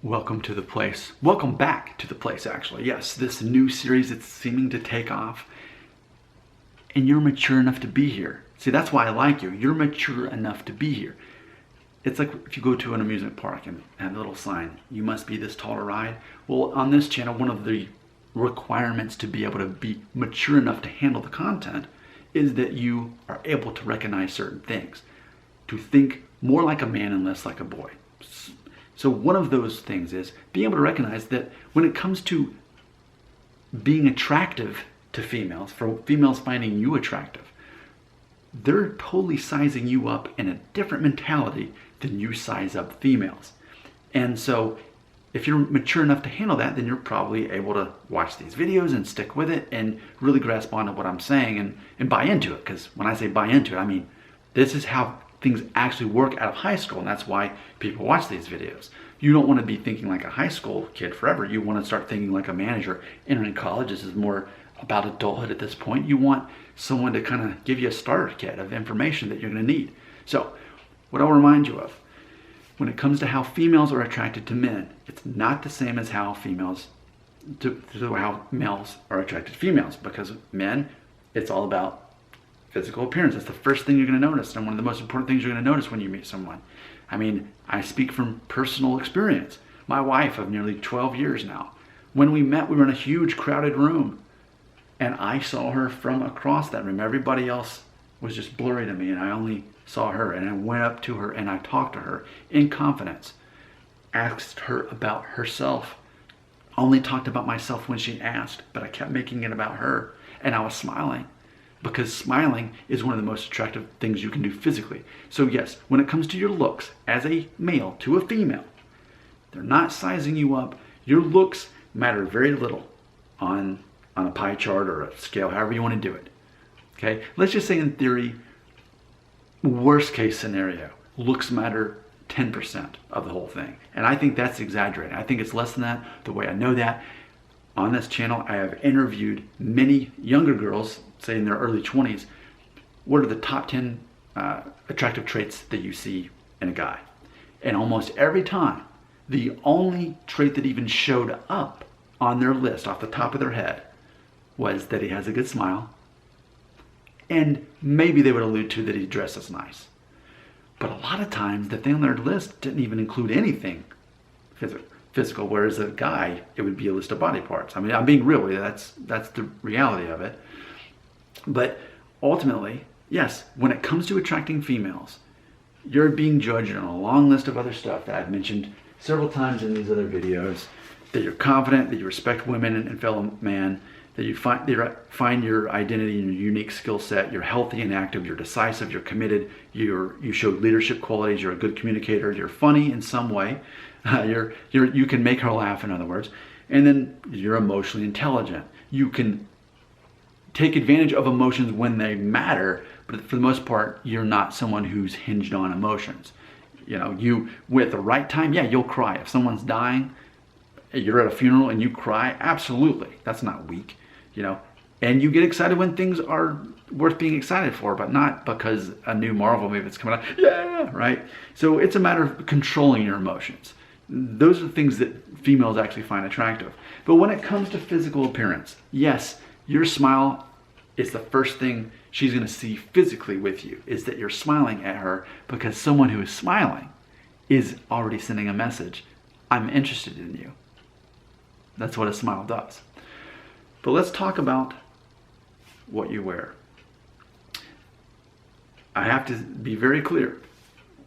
Welcome to the place. Welcome back to the place, actually. Yes, this new series, it's seeming to take off. And you're mature enough to be here. See, that's why I like you. You're mature enough to be here. It's like if you go to an amusement park and have a little sign, you must be this tall to ride. Well, on this channel, one of the requirements to be able to be mature enough to handle the content is that you are able to recognize certain things, to think more like a man and less like a boy. So one of those things is being able to recognize that when it comes to being attractive to females, for females finding you attractive, they're totally sizing you up in a different mentality than you size up females. And so if you're mature enough to handle that, then you're probably able to watch these videos and stick with it and really grasp onto what I'm saying and buy into it. Because when I say buy into it, I mean, this is how things actually work out of high school, and that's why people watch these videos. You don't want to be thinking like a high school kid forever. You want to start thinking like a manager. Entering college, this is more about adulthood at this point. You want someone to kind of give you a starter kit of information that you're going to need. So what I'll remind you of, when it comes to how females are attracted to men, it's not the same as how how males are attracted to females, because men, it's all about physical appearance. That's the first thing you're going to notice, and one of the most important things you're going to notice when you meet someone. I mean, I speak from personal experience. My wife of nearly 12 years now, when we met, we were in a huge crowded room, and I saw her from across that room. Everybody else was just blurry to me, and I only saw her, and I went up to her and I talked to her in confidence, asked her about herself, only talked about myself when she asked, but I kept making it about her, and I was smiling. Because smiling is one of the most attractive things you can do physically. So yes, when it comes to your looks as a male to a female, they're not sizing you up. Your looks matter very little on a pie chart or a scale, however you want to do it. Okay, let's just say in theory, worst case scenario, looks matter 10% of the whole thing. And I think that's exaggerating. I think it's less than that. The way I know that, on this channel, I have interviewed many younger girls, say in their early 20s, what are the top 10 attractive traits that you see in a guy? And almost every time, the only trait that even showed up on their list off the top of their head was that he has a good smile, and maybe they would allude to that he dresses nice. But a lot of times, the thing on their list didn't even include anything physical, whereas a guy, it would be a list of body parts. I mean, I'm being real with you. That's the reality of it. But ultimately, yes, when it comes to attracting females, you're being judged on a long list of other stuff that I've mentioned several times in these other videos, that you're confident, that you respect women and fellow man, that you find your identity and your unique skill set, you're healthy and active, you're decisive, you're committed, you show leadership qualities, you're a good communicator, you're funny in some way, you can make her laugh, in other words, and then you're emotionally intelligent. You can take advantage of emotions when they matter, but for the most part, you're not someone who's hinged on emotions. You know, you, with the right time, yeah, you'll cry. If someone's dying, you're at a funeral and you cry, absolutely. That's not weak, you know. And you get excited when things are worth being excited for, but not because a new Marvel movie is coming out, yeah, right? So it's a matter of controlling your emotions. Those are the things that females actually find attractive. But when it comes to physical appearance, yes, your smile is the first thing she's going to see physically with you, is that you're smiling at her, because someone who is smiling is already sending a message. I'm interested in you. That's what a smile does. But let's talk about what you wear. I have to be very clear.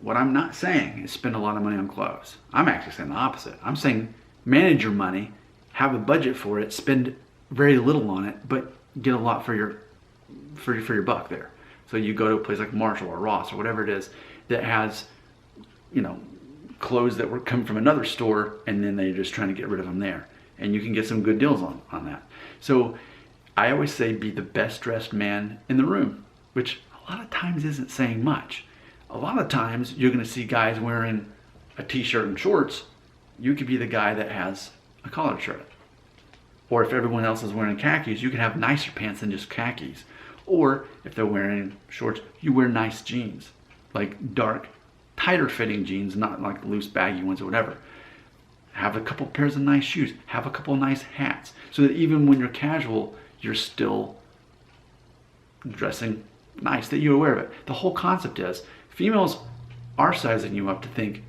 What I'm not saying is spend a lot of money on clothes. I'm actually saying the opposite. I'm saying manage your money, have a budget for it, spend very little on it, but get a lot for your buck there. So you go to a place like Marshall or Ross or whatever it is that has, you know, clothes that were come from another store, and then they're just trying to get rid of them there. And you can get some good deals on that. So I always say be the best dressed man in the room, which a lot of times isn't saying much. A lot of times you're going to see guys wearing a t-shirt and shorts. You could be the guy that has a collared shirt. Or if everyone else is wearing khakis, you can have nicer pants than just khakis. Or if they're wearing shorts, you wear nice jeans, like dark, tighter fitting jeans, not like loose baggy ones or whatever. Have a couple pairs of nice shoes. Have a couple nice hats. So that even when you're casual, you're still dressing nice, that you're aware of it. The whole concept is females are sizing you up to think,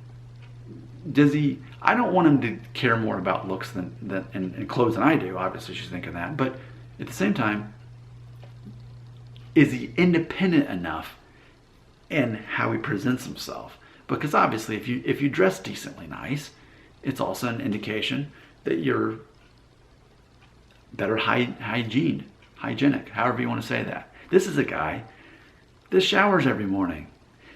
I don't want him to care more about looks and clothes than I do. Obviously, she's thinking that. But at the same time, is he independent enough in how he presents himself? Because obviously, if you dress decently nice, it's also an indication that you're better hygienic, however you want to say that. This is a guy that showers every morning.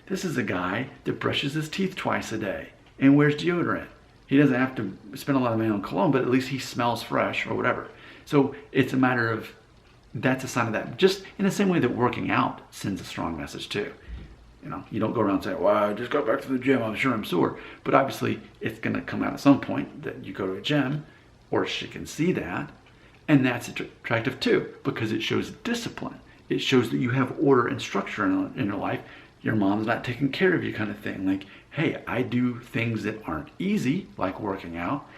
This is a guy that brushes his teeth twice a day and wears deodorant. He doesn't have to spend a lot of money on cologne, but at least he smells fresh or whatever. So it's a matter of, that's a sign of that. Just in the same way that working out sends a strong message too. You don't go around saying, well, I just got back to the gym, I'm sure I'm sore. But obviously it's going to come out at some point that you go to a gym, or she can see that. And that's attractive too, because it shows discipline. It shows that you have order and structure in your life. Your mom's not taking care of you, kind of thing. Like, hey, I do things that aren't easy, like working out.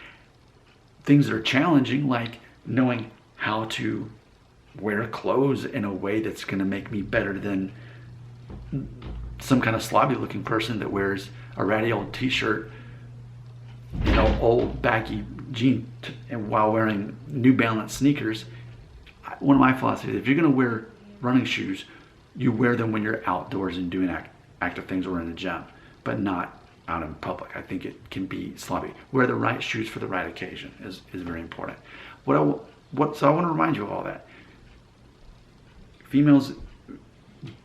Things that are challenging, like knowing how to wear clothes in a way that's going to make me better than some kind of slobby looking person that wears a ratty old t-shirt, old baggy jean, and while wearing New Balance sneakers. One of my philosophies, if you're going to wear running shoes, you wear them when you're outdoors and doing active things or in the gym, but not out in public. I think it can be sloppy. Wear the right shoes for the right occasion is very important. So I want to remind you of all that. Females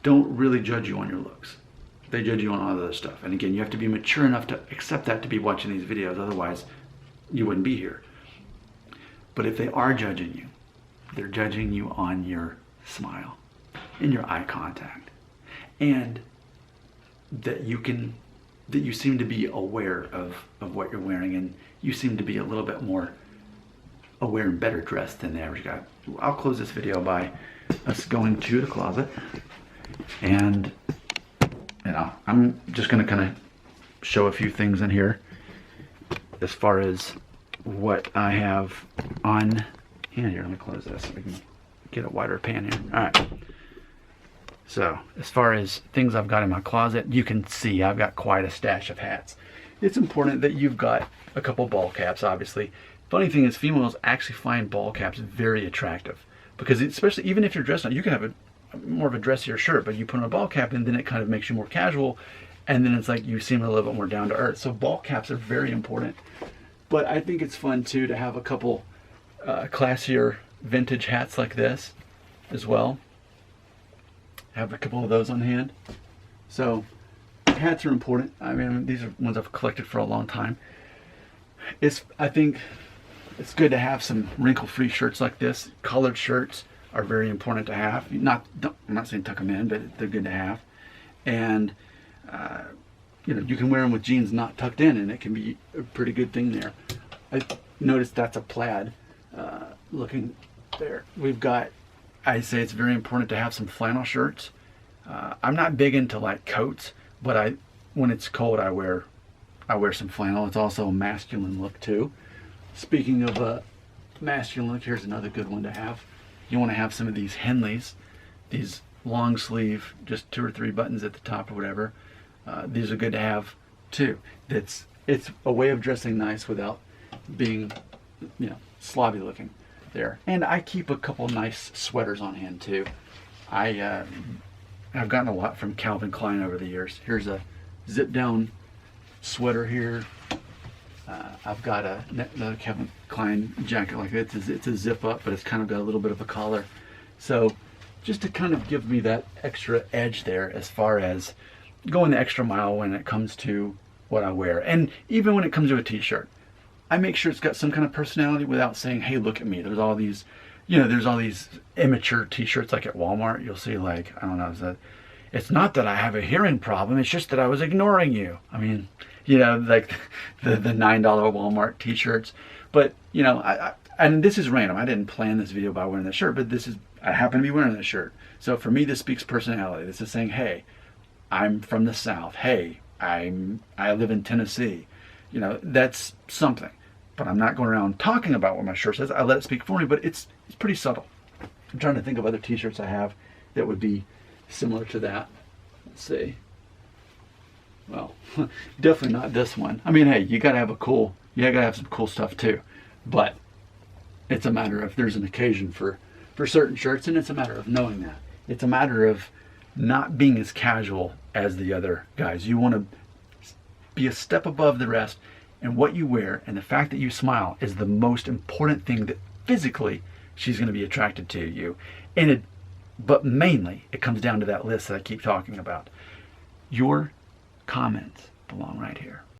don't really judge you on your looks. They judge you on all other stuff. And again, you have to be mature enough to accept that to be watching these videos. Otherwise, you wouldn't be here. But if they are judging you, they're judging you on your smile and your eye contact. And that you seem to be aware of what you're wearing, and you seem to be a little bit more aware and better dressed than the average guy. I'll close this video by us going to the closet, and I'm just going to kind of show a few things in here as far as what I have on hand here. Let me close this so we can get a wider pan here. All right. So as far as things I've got in my closet, you can see I've got quite a stash of hats. It's important that you've got a couple ball caps, obviously. Funny thing is, females actually find ball caps very attractive, because especially even if you're dressed up, you can have more of a dressier shirt, but you put on a ball cap and then it kind of makes you more casual, and then it's like you seem a little bit more down to earth. So ball caps are very important. But I think it's fun too to have a couple classier vintage hats like this as well. Have a couple of those on hand. So hats are important. I mean, these are ones I've collected for a long time. I think it's good to have some wrinkle-free shirts like this. Collared shirts are very important to have. I'm not saying tuck them in, but they're good to have. And you can wear them with jeans not tucked in, and it can be a pretty good thing there. I noticed that's a plaid looking there. We've got, I say it's very important to have some flannel shirts. I'm not big into like coats, but when it's cold I wear some flannel. It's also a masculine look too. Speaking of a masculine look, here's another good one to have. You want to have some of these Henleys, these long sleeve, just 2 or 3 buttons at the top or whatever. These are good to have too. It's a way of dressing nice without being, slobby looking there. And I keep a couple nice sweaters on hand too. I've gotten a lot from Calvin Klein over the years. Here's a zip down sweater here. I've got another Calvin Klein jacket like this. It's a zip up, but it's kind of got a little bit of a collar. So just to kind of give me that extra edge there as far as going the extra mile when it comes to what I wear. And even when it comes to a t-shirt, I make sure it's got some kind of personality without saying, hey, look at me. There's all these, there's all these immature t-shirts like at Walmart. You'll see like, I don't know, it's not that I have a hearing problem. It's just that I was ignoring you. I mean, like the $9 Walmart t-shirts. But, and this is random. I didn't plan this video by wearing this shirt, but I happen to be wearing this shirt. So for me, this speaks personality. This is saying, hey, I'm from the South. Hey, I live in Tennessee. That's something. but I'm not going around talking about what my shirt says. I let it speak for me, but it's pretty subtle. I'm trying to think of other t-shirts I have that would be similar to that. Let's see. Well, definitely not this one. I mean, hey, you gotta have some cool stuff too. But it's a matter of, there's an occasion for certain shirts, and it's a matter of knowing that. It's a matter of not being as casual as the other guys. You want to be a step above the rest, and what you wear and the fact that you smile is the most important thing that physically she's going to be attracted to you. But mainly it comes down to that list that I keep talking about. Your comments belong right here.